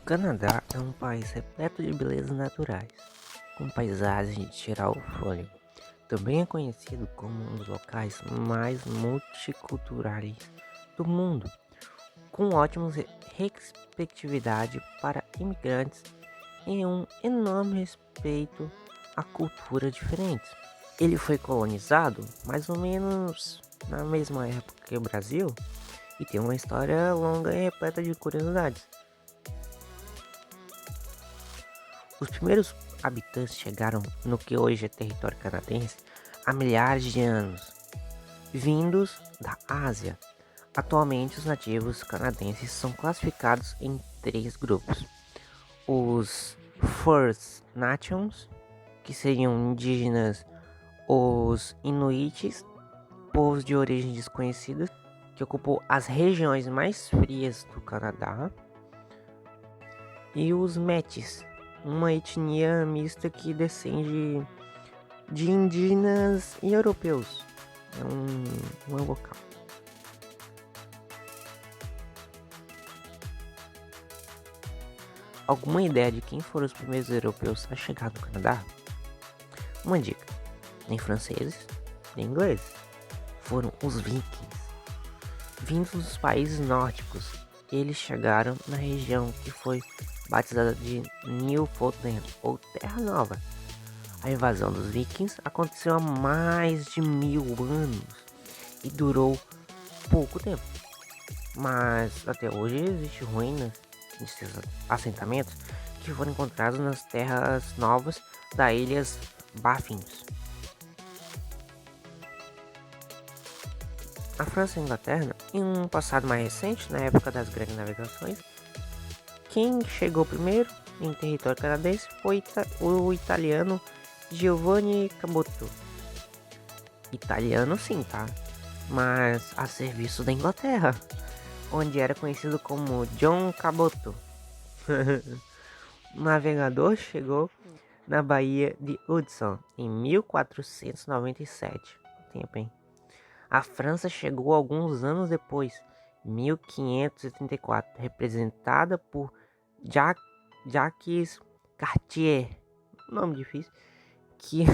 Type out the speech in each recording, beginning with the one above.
Canadá é um país repleto de belezas naturais, com paisagens de tirar o fôlego. Também é conhecido como um dos locais mais multiculturais do mundo, com ótimas respectividade para imigrantes e um enorme respeito a culturas diferentes. Ele foi colonizado mais ou menos na mesma época que o Brasil e tem uma história longa e repleta de curiosidades. Os primeiros habitantes chegaram no que hoje é território canadense há milhares de anos, vindos da Ásia. Atualmente, os nativos canadenses são classificados em três grupos: os First Nations, que seriam indígenas, os Inuits, povos de origem desconhecida, que ocupam as regiões mais frias do Canadá, e os Métis, uma etnia mista que descende de indígenas e europeus. É um local. Alguma ideia de quem foram os primeiros europeus a chegar no Canadá? Uma dica: nem franceses, nem ingleses. Foram os vikings. Vindos dos países nórdicos, eles chegaram na região que foi batizada de Newfoundland, ou Terra Nova. A invasão dos vikings aconteceu há mais de 1000 anos e durou pouco tempo, mas até hoje existem ruínas desses assentamentos que foram encontrados nas terras novas das Ilhas Baffins. A França e a Inglaterra, em um passado mais recente, na época das grandes navegações, quem chegou primeiro em território canadense foi o italiano Giovanni Caboto. Italiano sim, tá? Mas a serviço da Inglaterra, onde era conhecido como John Caboto. O navegador chegou na Baía de Hudson em 1497. Tempo, hein? A França chegou alguns anos depois, 1534, representada por Jacques Cartier, nome difícil, que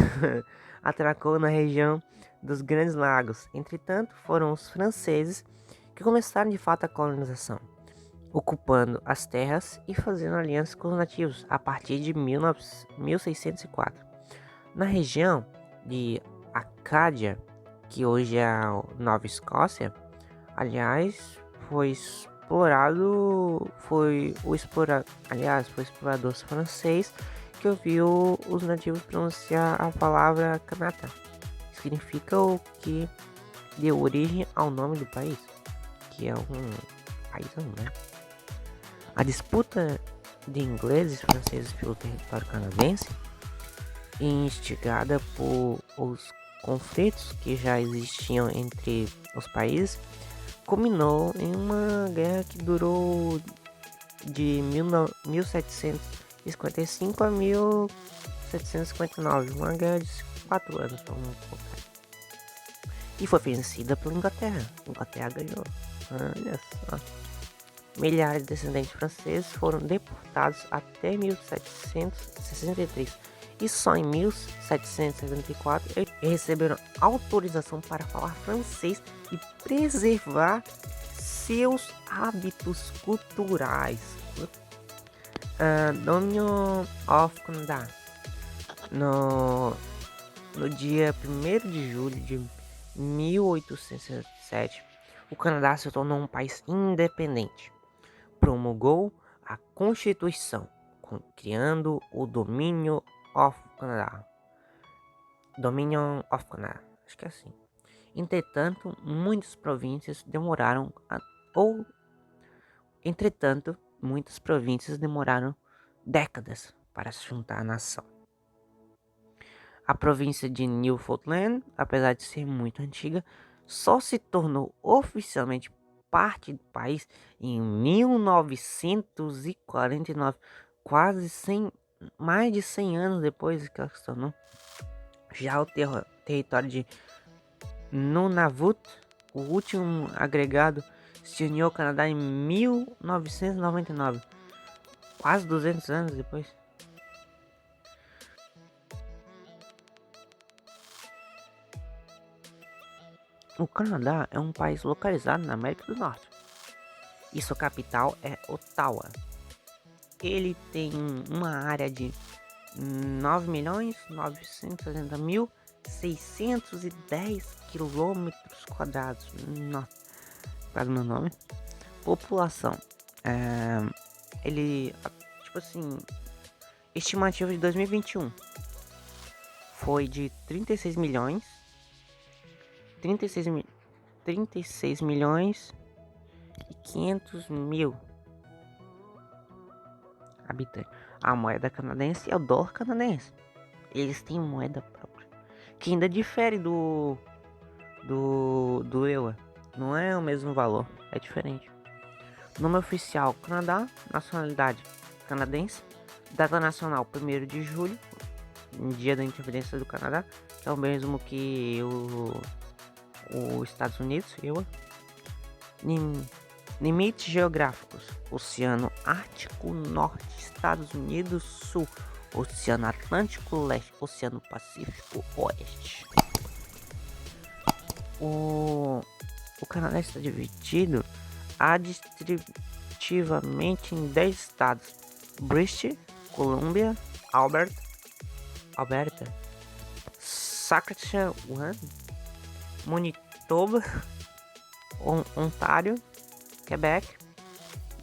atracou na região dos Grandes Lagos. Entretanto, foram os franceses que começaram de fato a colonização, ocupando as terras e fazendo alianças com os nativos a partir de 1604. Na região de Acádia, que hoje é a Nova Escócia, aliás, foi o explorador francês que ouviu os nativos pronunciar a palavra Kanata. Significa o que deu origem ao nome do país, que é um paísão, né? A disputa de ingleses e franceses pelo território canadense, instigada por os conflitos que já existiam entre os países, culminou em uma guerra que durou de 1755 a 1759, uma guerra de 4 anos, vamos colocar. E foi vencida pela Inglaterra. A Inglaterra ganhou. Olha só. Milhares de descendentes franceses foram deportados até 1763 e só em 1774 receberam autorização para falar francês e preservar seus hábitos culturais. Dominion of Canada. No dia 1º de julho de 1867, o Canadá se tornou um país independente. Promulgou a Constituição, criando o Dominion of Canada. Dominion of Canada, acho que é assim. Entretanto, muitas províncias demoraram décadas para se juntar à nação. A província de Newfoundland, apesar de ser muito antiga, só se tornou oficialmente parte do país em 1949, mais de 100 anos depois que ela se tornou. Já o território de Nunavut, o último agregado, se uniu ao Canadá em 1999. quase 200 anos depois. O Canadá é um país localizado na América do Norte e sua capital é Ottawa. Ele tem uma área de 9.960.610 quilômetros quadrados. Nossa, quase meu nome. População. Ele, tipo assim, estimativa de 2021 foi de 36 milhões. 36 milhões e 500 mil habitantes. A moeda canadense é o dólar canadense. Eles têm moeda própria, que ainda difere do euro. Não é o mesmo valor, é diferente. Nome oficial Canadá, nacionalidade canadense, data nacional 1º de julho, dia da independência do Canadá, que é o mesmo que os Estados Unidos, Limites geográficos: Oceano Ártico Norte, Estados Unidos Sul, Oceano Atlântico Leste, Oceano Pacífico Oeste. O Canadá está dividido administrativamente em 10 estados: British Columbia, Alberta, Saskatchewan, Manitoba, Ontário, Quebec,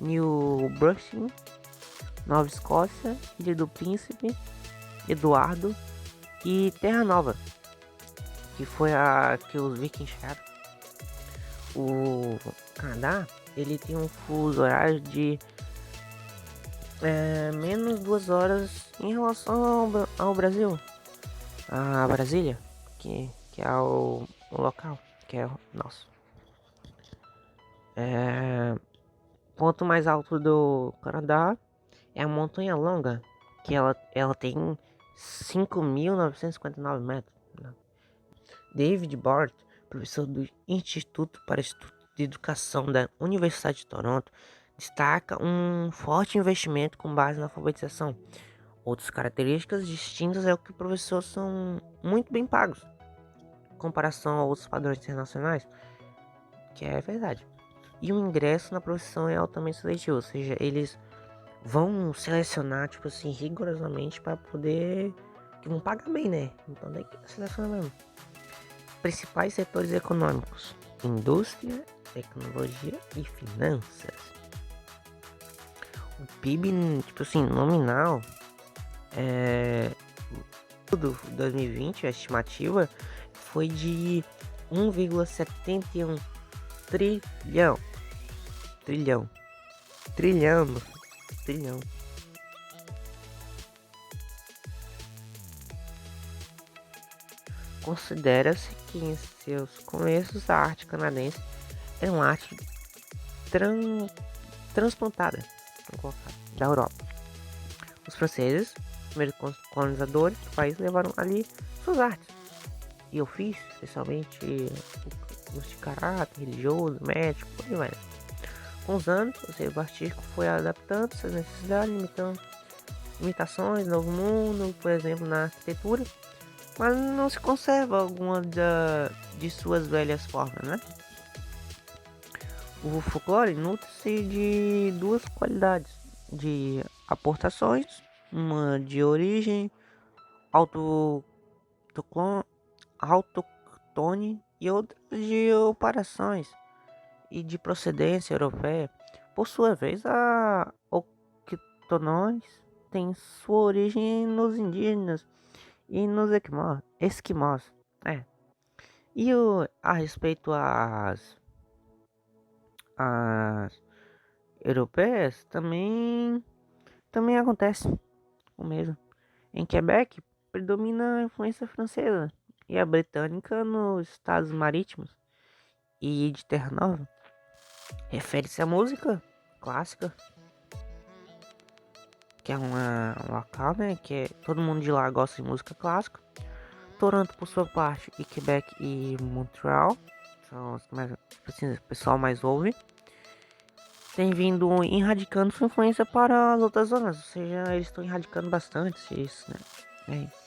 New Brunswick, Nova Escócia, Ilha do Príncipe, Eduardo e Terra Nova, que foi a que os vikings chegaram. O Canadá, ele tem um fuso horário de menos 2 horas em relação ao Brasil, a Brasília, que é o local, que é o nosso. Ponto mais alto do Canadá é a Montanha Longa, que ela tem 5.959 metros. David Bort, professor do Instituto para Estudos de Educação da Universidade de Toronto, destaca um forte investimento com base na alfabetização. Outras características distintas é o que os professores são muito bem pagos em comparação a outros padrões internacionais, que é verdade. E o ingresso na profissão é altamente seletivo, ou seja, eles vão selecionar, tipo assim, rigorosamente para poder, que vão pagar bem, né? Então tem que selecionar mesmo. Principais setores econômicos: indústria, tecnologia e finanças. O PIB, tipo assim, nominal, do 2020, a estimativa foi de 1,71 trilhão. Considera-se que em seus começos a arte canadense é uma arte transplantada da Europa. Os franceses, primeiros colonizadores do país, levaram ali suas artes e ofícios, especialmente os de caráter religioso, médico, por aí vai. Com os anos, o selo artístico foi adaptando suas necessidades, limitando imitações, novo mundo, por exemplo, na arquitetura, mas não se conserva alguma de suas velhas formas, né? O folclore nutre-se de duas qualidades, de aportações, uma de origem autoctone e outra de operações e de procedência europeia. Por sua vez, a octônons tem sua origem nos indígenas e nos esquimós. E a respeito às europeias, também acontece o mesmo. Em Quebec, predomina a influência francesa e a britânica nos estados marítimos e de Terra Nova. Refere-se à música clássica, que é um local, né, que todo mundo de lá gosta de música clássica. Toronto, por sua parte, e Quebec e Montreal são os que mais, assim, o pessoal mais ouve. tem vindo erradicando sua influência para as outras zonas, ou seja, eles estão erradicando bastante isso, né? É isso.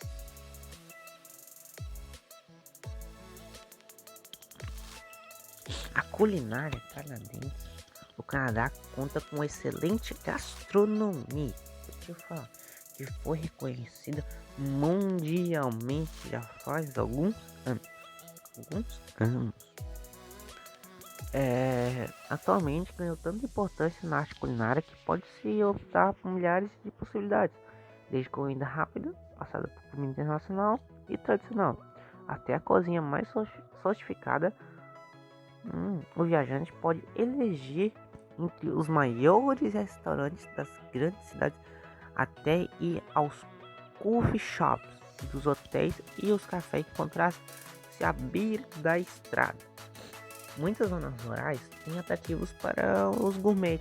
A culinária canadense, o Canadá conta com excelente gastronomia, deixa eu falar, que foi reconhecida mundialmente já faz alguns anos. Atualmente ganhou tanta importância na arte culinária que pode-se optar por milhares de possibilidades, desde comida rápida, passada por comida internacional e tradicional, até a cozinha mais sofisticada. O viajante pode eleger entre os maiores restaurantes das grandes cidades até ir aos coffee shops dos hotéis e os cafés que encontrar-se à beira da estrada. Muitas zonas rurais têm atrativos para os gourmet,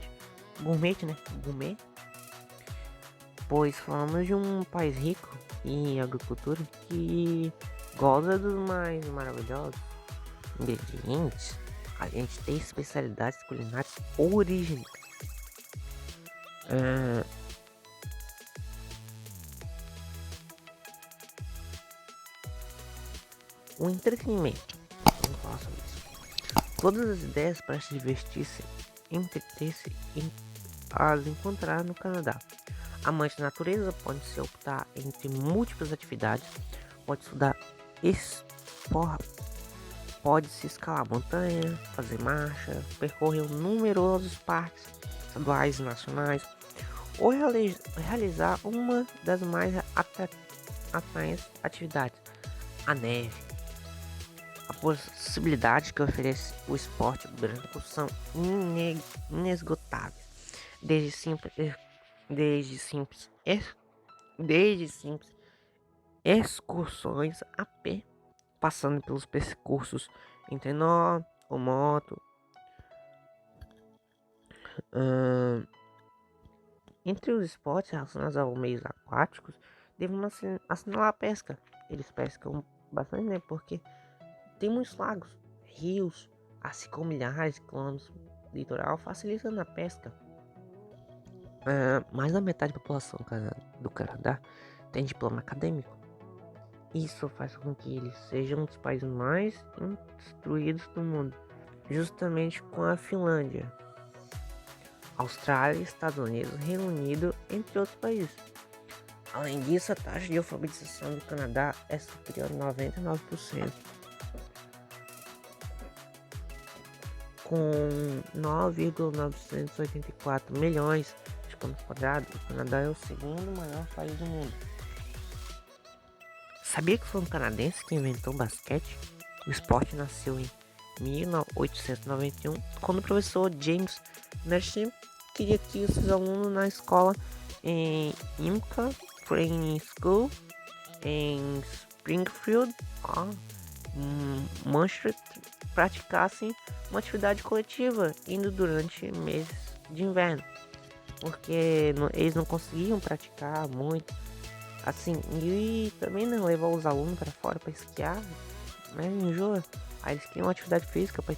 pois falamos de um país rico em agricultura que goza dos mais maravilhosos ingredientes. A gente tem especialidades culinárias originais. O entretenimento. Vamos falar sobre isso. Todas as ideias para se divertir-se, entreter-se e as encontrar no Canadá. Amante da natureza pode-se optar entre múltiplas atividades, pode estudar pode-se escalar montanha, fazer marcha, percorrer numerosos parques estaduais e nacionais, ou realizar uma das mais atraentes atividades, a neve. A possibilidade que oferece o esporte branco são inesgotáveis, desde simples excursões a pé, passando pelos percursos em trenó ou moto. Entre os esportes relacionados aos meios aquáticos, devemos assinalar a pesca. Eles pescam bastante, né? Porque tem muitos lagos, rios, assim como milhares de quilômetros de litoral, facilitando a pesca. Mais da metade da população do Canadá tem diploma acadêmico. Isso faz com que eles sejam um dos países mais instruídos do mundo, justamente com a Finlândia, Austrália, Estados Unidos, Reino Unido, entre outros países. Além disso, a taxa de alfabetização do Canadá é superior a 99%. Com 9,984 milhões de quilômetros quadrados, o Canadá é o segundo maior país do mundo. Sabia que foi um canadense que inventou o basquete? O esporte nasceu em 1891, quando o professor James Naismith queria que os seus alunos na escola em Imka Training School, em Springfield, Manchester, praticassem uma atividade coletiva, indo durante meses de inverno, porque eles não conseguiam praticar muito, assim, e também não levar os alunos para fora para esquiar, né, enjoa. Aí eles queriam uma atividade física para